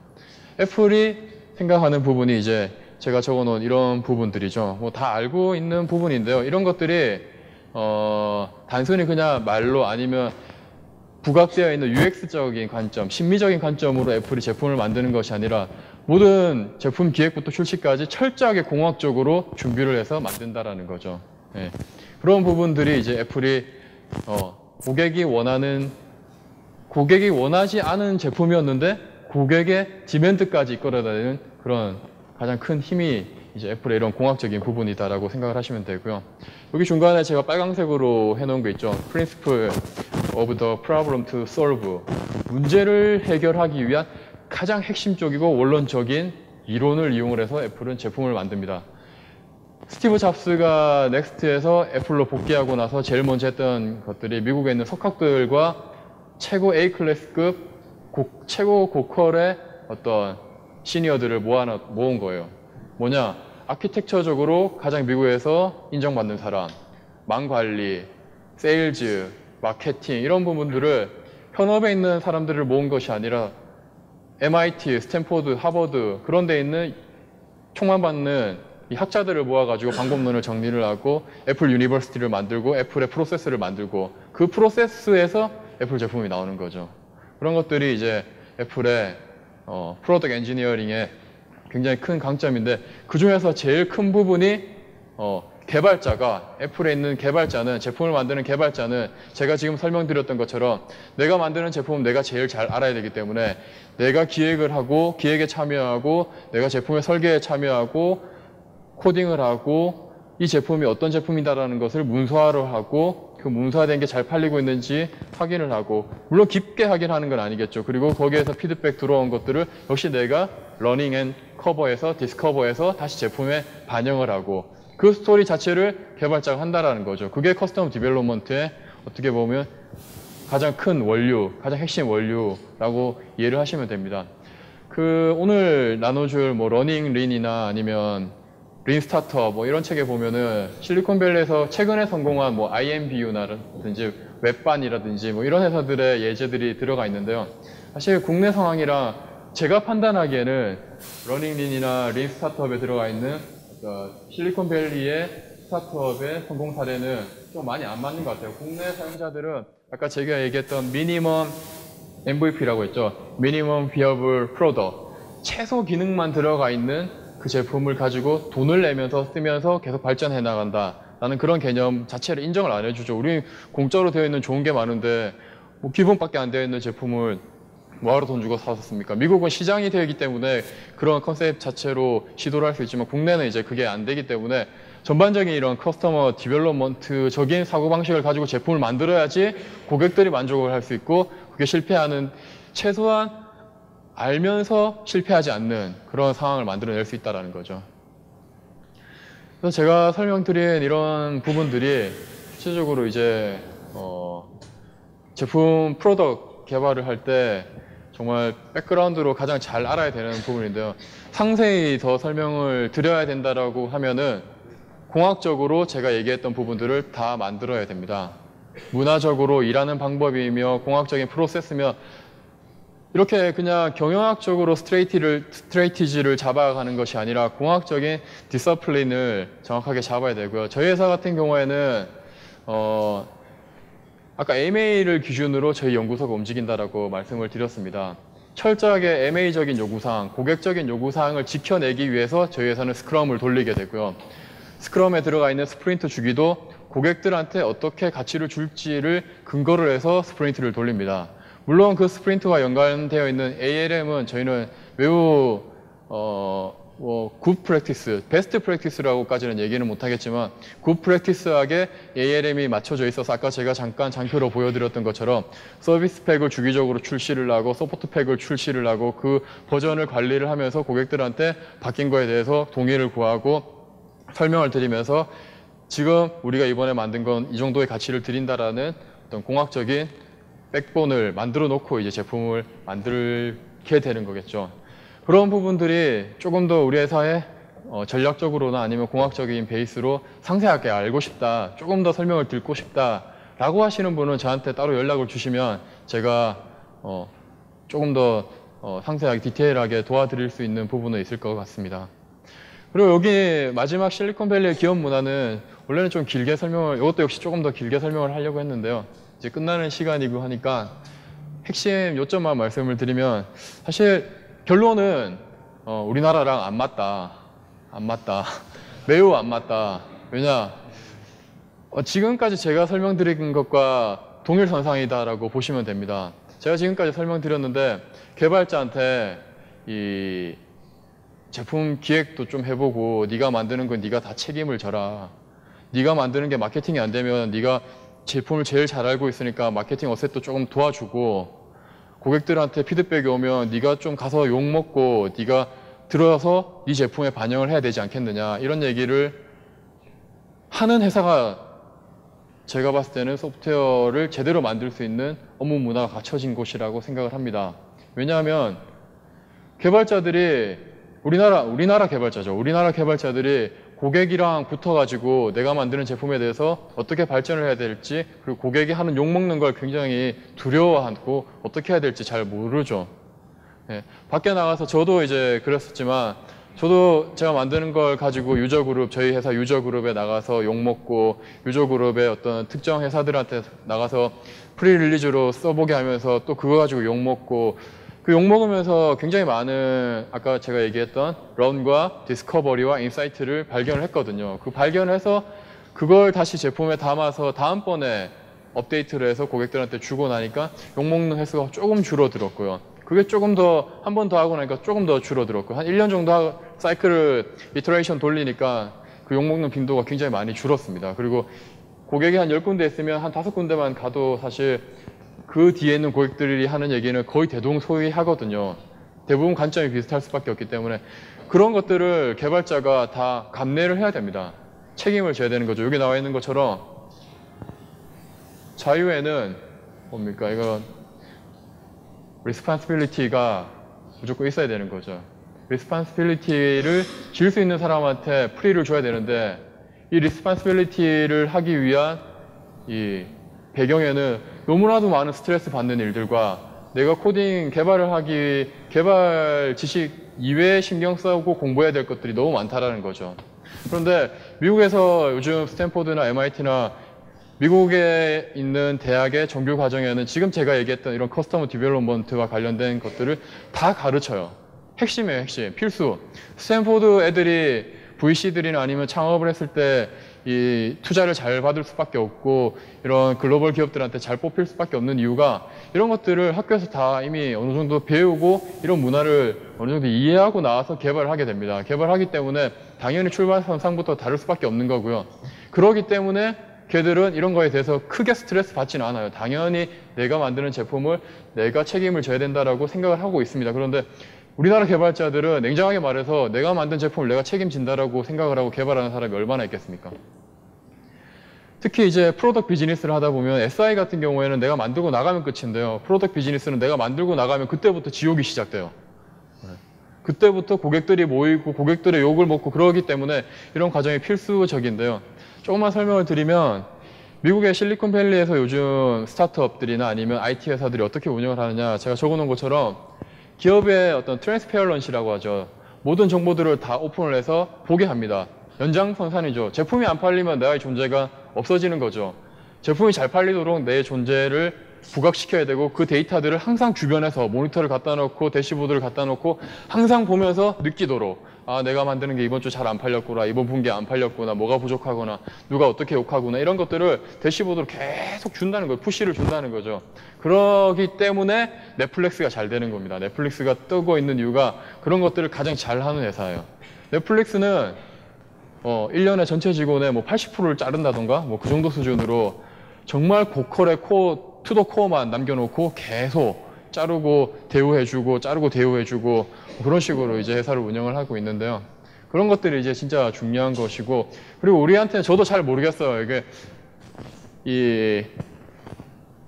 애플이 생각하는 부분이 이제 제가 적어놓은 이런 부분들이죠. 뭐 다 알고 있는 부분인데요. 이런 것들이 단순히 그냥 말로 아니면 부각되어 있는 UX적인 관점, 심미적인 관점으로 애플이 제품을 만드는 것이 아니라 모든 제품 기획부터 출시까지 철저하게 공학적으로 준비를 해서 만든다라는 거죠. 예. 그런 부분들이 이제 애플이 고객이 원하지 않은 제품이었는데 고객의 디맨드까지 이끌어내는 그런 가장 큰 힘이 이제 애플의 이런 공학적인 부분이다라고 생각을 하시면 되고요. 여기 중간에 제가 빨강색으로 해놓은 거 있죠. Principle of the problem to solve. 문제를 해결하기 위한 가장 핵심적이고 원론적인 이론을 이용을 해서 애플은 제품을 만듭니다. 스티브 잡스가 넥스트에서 애플로 복귀하고 나서 제일 먼저 했던 것들이 미국에 있는 석학들과 최고 A클래스급 최고 고퀄의 어떤 시니어들을 모은 거예요. 뭐냐? 아키텍처적으로 가장 미국에서 인정받는 사람, 망관리, 세일즈, 마케팅 이런 부분들을 현업에 있는 사람들을 모은 것이 아니라 MIT, 스탠포드, 하버드 그런 데 있는 총만 받는 이 학자들을 모아가지고 방법론을 정리를 하고 애플 유니버시티를 만들고 애플의 프로세스를 만들고 그 프로세스에서 애플 제품이 나오는 거죠. 그런 것들이 이제 애플의 프로덕트 엔지니어링의 굉장히 큰 강점인데 그 중에서 제일 큰 부분이 개발자가 애플에 있는 개발자는 제품을 만드는 개발자는 제가 지금 설명드렸던 것처럼 내가 만드는 제품은 내가 제일 잘 알아야 되기 때문에 내가 기획을 하고 기획에 참여하고 내가 제품의 설계에 참여하고 코딩을 하고 이 제품이 어떤 제품이다라는 것을 문서화를 하고 그 문서화된 게 잘 팔리고 있는지 확인을 하고 물론 깊게 확인하는 건 아니겠죠. 그리고 거기에서 피드백 들어온 것들을 역시 내가 러닝 앤 커버에서 디스커버해서 다시 제품에 반영을 하고 그 스토리 자체를 개발자가 한다라는 거죠. 그게 커스텀 디벨롭먼트의 어떻게 보면 가장 큰 원류, 가장 핵심 원류라고 이해를 하시면 됩니다. 오늘 나눠줄 뭐 러닝 린이나 아니면 린 스타터 뭐 이런 책에 보면은 실리콘밸리에서 최근에 성공한 뭐 IMBU라든지 웹반이라든지 뭐 이런 회사들의 예제들이 들어가 있는데요. 사실 국내 상황이랑 제가 판단하기에는 러닝 린이나 린 스타트업에 들어가 있는 실리콘밸리의 스타트업의 성공 사례는 좀 많이 안 맞는 것 같아요. 국내 사용자들은 아까 제가 얘기했던 미니멈 MVP라고 했죠. 미니멈 비어블 프로덕트. 최소 기능만 들어가 있는 그 제품을 가지고 돈을 내면서 쓰면서 계속 발전해 나간다. 라는 그런 개념 자체를 인정을 안 해주죠. 우리 공짜로 되어 있는 좋은 게 많은데 뭐 기본밖에 안 되어 있는 제품을 뭐하러 돈 주고 샀습니까? 미국은 시장이 되기 때문에 그런 컨셉 자체로 시도를 할 수 있지만 국내는 이제 그게 안 되기 때문에 전반적인 이런 커스터머 디벨롭먼트적인 사고방식을 가지고 제품을 만들어야지 고객들이 만족을 할 수 있고 그게 실패하는 최소한 알면서 실패하지 않는 그런 상황을 만들어낼 수 있다는 거죠. 그래서 제가 설명드린 이런 부분들이 실질적으로 이제 제품 프로덕트 개발을 할 때 정말 백그라운드로 가장 잘 알아야 되는 부분인데요. 상세히 더 설명을 드려야 된다라고 하면은 공학적으로 제가 얘기했던 부분들을 다 만들어야 됩니다. 문화적으로 일하는 방법이며 공학적인 프로세스며 이렇게 그냥 경영학적으로 스트레이티지를 잡아가는 것이 아니라 공학적인 디서플린을 정확하게 잡아야 되고요. 저희 회사 같은 경우에는 아까 MA를 기준으로 저희 연구소가 움직인다라고 말씀을 드렸습니다. 철저하게 MA적인 요구사항, 고객적인 요구사항을 지켜내기 위해서 저희 회사는 스크럼을 돌리게 되고요. 스크럼에 들어가 있는 스프린트 주기도 고객들한테 어떻게 가치를 줄지를 근거로 해서 스프린트를 돌립니다. 물론 그 스프린트와 연관되어 있는 ALM은 저희는 매우 굿 프랙티스, 베스트 프랙티스라고까지는 얘기는 못하겠지만 굿 프랙티스하게 ALM이 맞춰져 있어서 아까 제가 잠깐 장표로 보여드렸던 것처럼 서비스 팩을 주기적으로 출시를 하고 서포트 팩을 출시를 하고 그 버전을 관리를 하면서 고객들한테 바뀐 거에 대해서 동의를 구하고 설명을 드리면서 지금 우리가 이번에 만든 건 이 정도의 가치를 드린다라는 어떤 공학적인 백본을 만들어 놓고 이제 제품을 만들게 되는 거겠죠. 그런 부분들이 조금 더 우리 회사에 전략적으로나 아니면 공학적인 베이스로 상세하게 알고 싶다, 조금 더 설명을 듣고 싶다 라고 하시는 분은 저한테 따로 연락을 주시면 제가 조금 더 상세하게 디테일하게 도와드릴 수 있는 부분은 있을 것 같습니다. 그리고 여기 마지막 실리콘밸리의 기업 문화는 원래는 좀 길게 설명을, 이것도 역시 조금 더 길게 설명을 하려고 했는데요. 이제 끝나는 시간이고 하니까 핵심 요점만 말씀을 드리면 사실 결론은 우리나라랑 안 맞다. 매우 안 맞다. 왜냐? 지금까지 제가 설명드린 것과 동일선상이다라고 보시면 됩니다. 제가 지금까지 설명드렸는데 개발자한테 이 제품 기획도 좀 해보고 네가 만드는 건 네가 다 책임을 져라. 네가 만드는 게 마케팅이 안 되면 네가 제품을 제일 잘 알고 있으니까 마케팅 어셋도 조금 도와주고 고객들한테 피드백이 오면 네가 좀 가서 욕먹고 네가 들어서 네 제품에 반영을 해야 되지 않겠느냐 이런 얘기를 하는 회사가 제가 봤을 때는 소프트웨어를 제대로 만들 수 있는 업무 문화가 갖춰진 곳이라고 생각을 합니다. 왜냐하면 개발자들이 우리나라 개발자죠. 우리나라 개발자들이 고객이랑 붙어가지고 내가 만드는 제품에 대해서 어떻게 발전을 해야 될지 그리고 고객이 하는 욕먹는 걸 굉장히 두려워하고 어떻게 해야 될지 잘 모르죠. 예, 밖에 나가서 저도 이제 그랬었지만 저도 제가 만드는 걸 가지고 유저그룹, 저희 회사 유저그룹에 나가서 욕먹고 유저그룹의 어떤 특정 회사들한테 나가서 프리릴리즈로 써보게 하면서 또 그거 가지고 욕먹고 그 욕먹으면서 굉장히 많은 아까 제가 얘기했던 런과 디스커버리와 인사이트를 발견을 했거든요. 그 발견해서 그걸 다시 제품에 담아서 다음번에 업데이트를 해서 고객들한테 주고 나니까 욕먹는 횟수가 조금 줄어들었고요. 그게 조금 더 한 번 더 하고 나니까 조금 더 줄어들었고 한 1년 정도 사이클을 이터레이션 돌리니까 그 욕먹는 빈도가 굉장히 많이 줄었습니다. 그리고 고객이 한 10군데 있으면 한 5군데만 가도 사실 그 뒤에 있는 고객들이 하는 얘기는 거의 대동소이하거든요. 대부분 관점이 비슷할 수밖에 없기 때문에 그런 것들을 개발자가 다 감내를 해야 됩니다. 책임을 져야 되는 거죠. 여기 나와 있는 것처럼 자유에는 뭡니까? 이건 responsibility가 무조건 있어야 되는 거죠. responsibility를 질 수 있는 사람한테 프리를 줘야 되는데 이 responsibility를 하기 위한 이 배경에는 너무나도 많은 스트레스 받는 일들과 내가 코딩 개발 지식 이외에 신경 쓰고 공부해야 될 것들이 너무 많다라는 거죠. 그런데 미국에서 요즘 스탠포드나 MIT나 미국에 있는 대학의 정규 과정에는 지금 제가 얘기했던 이런 커스터머 디벨롭먼트와 관련된 것들을 다 가르쳐요. 핵심이에요, 핵심. 필수. 스탠포드 애들이 VC들이나 아니면 창업을 했을 때 이 투자를 잘 받을 수밖에 없고 이런 글로벌 기업들한테 잘 뽑힐 수밖에 없는 이유가 이런 것들을 학교에서 다 이미 어느 정도 배우고 이런 문화를 어느 정도 이해하고 나와서 개발을 하게 됩니다. 개발하기 때문에 당연히 출발선상부터 다를 수밖에 없는 거고요. 그렇기 때문에 걔들은 이런 거에 대해서 크게 스트레스 받지는 않아요. 당연히 내가 만드는 제품을 내가 책임을 져야 된다라고 생각을 하고 있습니다. 그런데 우리나라 개발자들은 냉정하게 말해서 내가 만든 제품을 내가 책임진다라고 생각을 하고 개발하는 사람이 얼마나 있겠습니까? 특히 이제 프로덕트 비즈니스를 하다 보면 SI 같은 경우에는 내가 만들고 나가면 끝인데요. 프로덕트 비즈니스는 내가 만들고 나가면 그때부터 지옥이 시작돼요. 그때부터 고객들이 모이고 고객들의 욕을 먹고 그러기 때문에 이런 과정이 필수적인데요. 조금만 설명을 드리면 미국의 실리콘밸리에서 요즘 스타트업들이나 아니면 IT 회사들이 어떻게 운영을 하느냐 제가 적어놓은 것처럼 기업의 어떤 트랜스페어런시라고 하죠. 모든 정보들을 다 오픈을 해서 보게 합니다. 연장선상이죠. 제품이 안 팔리면 나의 존재가 없어지는 거죠. 제품이 잘 팔리도록 내 존재를 부각시켜야 되고 그 데이터들을 항상 주변에서 모니터를 갖다 놓고 대시보드를 갖다 놓고 항상 보면서 느끼도록 아, 내가 만드는 게 이번 주 잘 안 팔렸구나, 이번 분기 안 팔렸구나, 뭐가 부족하구나, 누가 어떻게 욕하구나, 이런 것들을 대시보드로 계속 준다는 거예요. 푸시를 준다는 거죠. 그러기 때문에 넷플릭스가 잘 되는 겁니다. 넷플릭스가 뜨고 있는 이유가 그런 것들을 가장 잘하는 회사예요. 넷플릭스는 1년에 전체 직원의 뭐 80%를 자른다던가 뭐 그 정도 수준으로 정말 고퀄의 투 더 코어만 남겨놓고 계속 자르고 대우해주고 자르고 대우해주고 그런 식으로 이제 회사를 운영을 하고 있는데요. 그런 것들이 이제 진짜 중요한 것이고, 그리고 우리한테는 저도 잘 모르겠어요. 이게 이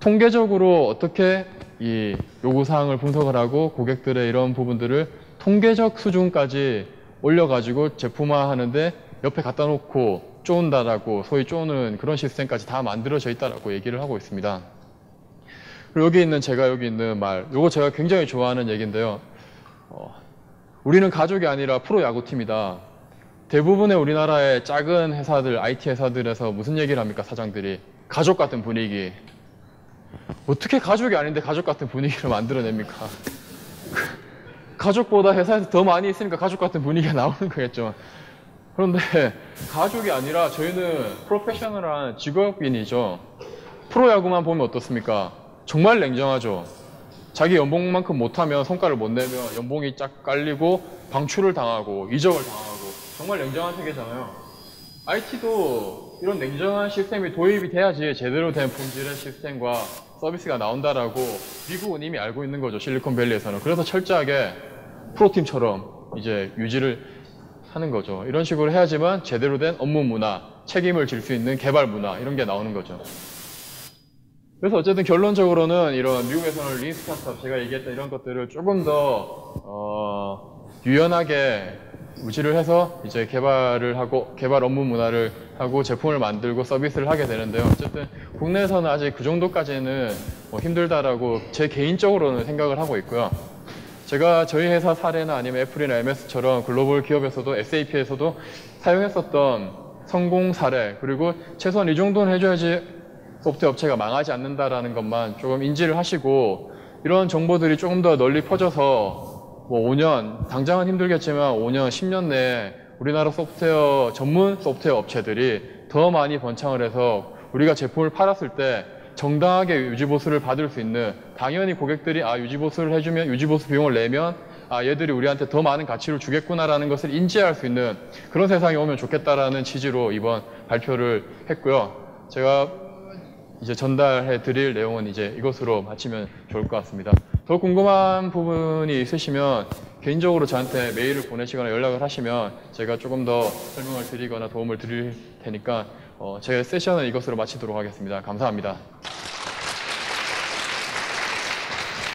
통계적으로 어떻게 이 요구사항을 분석을 하고 고객들의 이런 부분들을 통계적 수준까지 올려가지고 제품화 하는데 옆에 갖다 놓고 쪼은다라고, 소위 쪼는 그런 시스템까지 다 만들어져 있다라고 얘기를 하고 있습니다. 그리고 여기 있는 말, 요거 제가 굉장히 좋아하는 얘기인데요. 우리는 가족이 아니라 프로야구팀이다. 대부분의 우리나라의 작은 회사들, IT 회사들에서 무슨 얘기를 합니까, 사장들이? 가족 같은 분위기. 어떻게 가족이 아닌데 가족 같은 분위기를 만들어냅니까? 가족보다 회사에서 더 많이 있으니까 가족 같은 분위기가 나오는 거겠죠. 그런데 가족이 아니라 저희는 프로페셔널한 직업인이죠. 프로야구만 보면 어떻습니까? 정말 냉정하죠. 자기 연봉만큼 못하면 성과를 못 내면 연봉이 쫙 깔리고 방출을 당하고 이적을 당하고 정말 냉정한 세계잖아요. IT도 이런 냉정한 시스템이 도입이 돼야지 제대로 된 품질의 시스템과 서비스가 나온다라고 미국은 이미 알고 있는 거죠. 실리콘밸리에서는. 그래서 철저하게 프로팀처럼 이제 유지를 하는 거죠. 이런 식으로 해야지만 제대로 된 업무 문화, 책임을 질 수 있는 개발 문화, 이런 게 나오는 거죠. 그래서 어쨌든 결론적으로는 이런 미국에서는 린 스타트업, 제가 얘기했던 이런 것들을 조금 더 유연하게 유지를 해서 이제 개발을 하고 개발 업무 문화를 하고 제품을 만들고 서비스를 하게 되는데요. 어쨌든 국내에서는 아직 그 정도까지는 힘들다라고 제 개인적으로는 생각을 하고 있고요. 제가 저희 회사 사례나 아니면 애플이나 MS처럼 글로벌 기업에서도 SAP에서도 사용했었던 성공 사례, 그리고 최소한 이 정도는 해줘야지 소프트웨어 업체가 망하지 않는다라는 것만 조금 인지를 하시고, 이런 정보들이 조금 더 널리 퍼져서 뭐 5년, 당장은 힘들겠지만 5년, 10년 내에 우리나라 소프트웨어, 전문 소프트웨어 업체들이 더 많이 번창을 해서 우리가 제품을 팔았을 때 정당하게 유지보수를 받을 수 있는, 당연히 고객들이 유지보수를 해주면, 유지보수 비용을 내면 얘들이 우리한테 더 많은 가치를 주겠구나라는 것을 인지할 수 있는 그런 세상이 오면 좋겠다라는 취지로 이번 발표를 했고요. 제가 이제 전달해 드릴 내용은 이제 이것으로 마치면 좋을 것 같습니다. 더 궁금한 부분이 있으시면 개인적으로 저한테 메일을 보내시거나 연락을 하시면 제가 조금 더 설명을 드리거나 도움을 드릴 테니까 제 세션은 이것으로 마치도록 하겠습니다. 감사합니다.